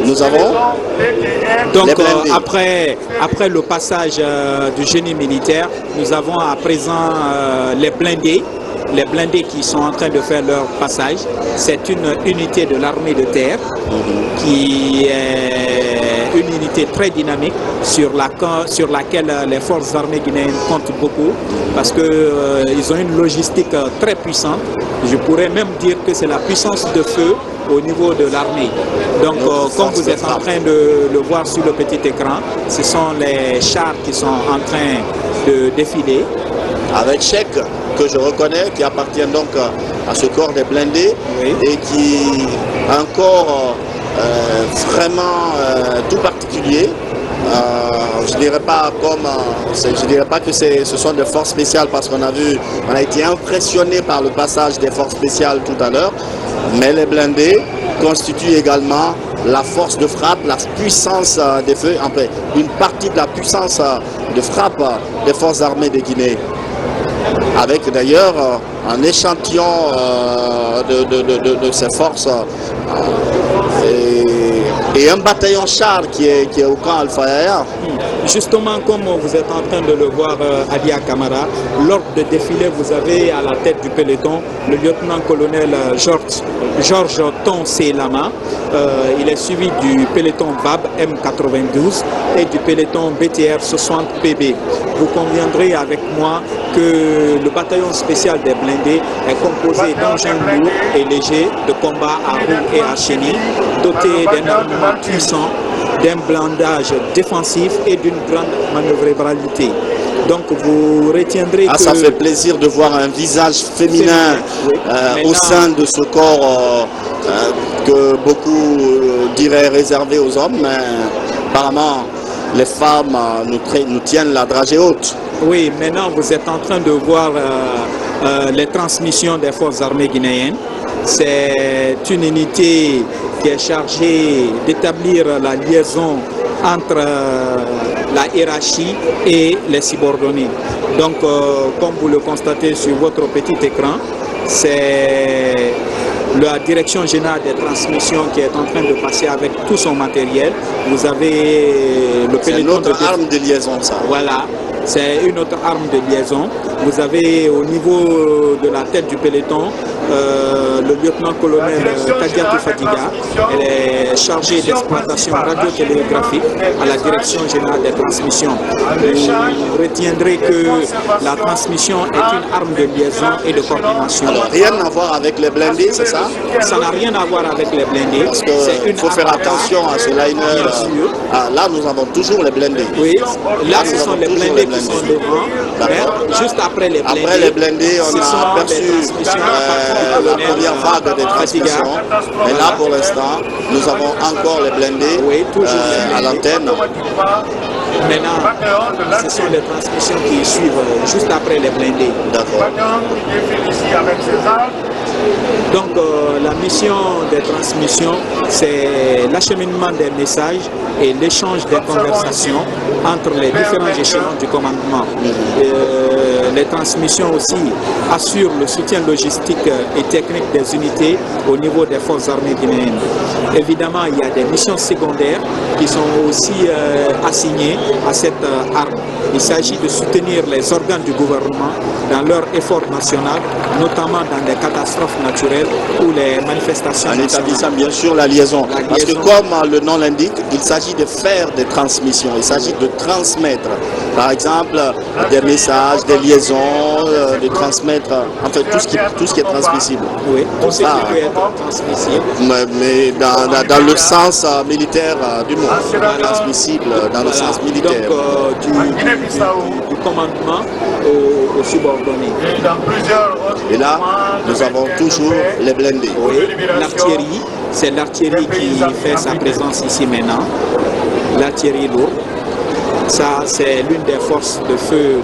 nous avons Donc les blindés. après le passage du génie militaire, nous avons à présent les blindés. Les blindés qui sont en train de faire leur passage. C'est une unité de l'armée de terre qui est une unité très dynamique sur laquelle les forces armées guinéennes comptent beaucoup parce qu'ils ont une logistique très puissante. Je pourrais même dire que c'est la puissance de feu au niveau de l'armée. Donc, comme vous êtes en train de le voir sur le petit écran, ce sont les chars qui sont en train de défiler. Avec Cheikh, que je reconnais, qui appartient donc à ce corps des blindés, oui, et qui a un corps vraiment tout particulier. Je dirais pas que ce sont des forces spéciales parce qu'on a été impressionné par le passage des forces spéciales tout à l'heure, mais les blindés constituent également la force de frappe, la puissance des feux, en fait, une partie de la puissance de frappe des forces armées de Guinée. Avec d'ailleurs un échantillon de ces forces et un bataillon char qui est au camp Al-Fayaya. Justement, comme vous êtes en train de le voir, Adia Kamara, lors de défilé, vous avez à la tête du peloton le lieutenant-colonel Georges Tonsé Lama. Il est suivi du peloton BAB M92 et du peloton BTR 60 PB. Vous conviendrez avec moi que le bataillon spécial des blindés est composé d'engins lourds et légers de combat à roues et à chenilles, dotés d'un armement puissant, d'un blindage défensif et d'une grande manœuvrabilité. Donc vous retiendrez que... Ça fait plaisir de voir un visage féminin oui. Au sein de ce corps que beaucoup diraient réservé aux hommes, mais apparemment les femmes nous tiennent la dragée haute. Oui, maintenant vous êtes en train de voir les transmissions des forces armées guinéennes. C'est une unité qui est chargée d'établir la liaison entre la hiérarchie et les subordonnés. Donc, comme vous le constatez sur votre petit écran, c'est la direction générale des transmissions qui est en train de passer avec tout son matériel. Vous avez le peloton. C'est une autre arme de liaison, ça. Voilà. C'est une autre arme de liaison. Vous avez au niveau de la tête du peloton le lieutenant-colonel Kadiatou Fadiga. Elle est chargée d'exploitation radiotélégraphique à la direction générale des transmissions. Vous retiendrez que la transmission est une arme de liaison et de coordination. Alors, rien à voir avec les blindés, c'est ça? Ça n'a rien à voir avec les blindés. Parce qu'il faut faire attention à ce liner. Là, nous avons toujours les blindés. Oui, là, ce sont les blindés qui sont devant. Juste après les blindés. Après les blindés, on a aperçu la première vague des transmissions. Mais là, pour l'instant, nous avons encore les blindés, oui, toujours à l'antenne. Maintenant, ce sont les transmissions qui suivent juste après les blindés. D'accord. Donc, la mission des transmissions, c'est l'acheminement des messages et l'échange des conversations entre les différents échelons du commandement. Les transmissions aussi assurent le soutien logistique et technique des unités au niveau des forces armées guinéennes. Évidemment, il y a des missions secondaires qui sont aussi assignées à cette arme. Il s'agit de soutenir les organes du gouvernement dans leur effort national, notamment dans des catastrophes naturelles ou les manifestations. En établissant bien sûr la liaison. Parce que comme le nom l'indique, il s'agit de faire des transmissions, il s'agit de transmettre. Par exemple, des messages, des liaisons, de transmettre, en fait tout ce qui est transmissible. Oui, tout ce qui peut être transmissible. Mais dans le sens militaire du mot, transmissible dans le sens militaire. Donc, du commandement aux subordonnés. Et là, nous avons toujours les blindés. Oui, l'artillerie, c'est l'artillerie qui fait sa présence ici maintenant. L'artillerie lourde. Ça, c'est l'une des forces de feu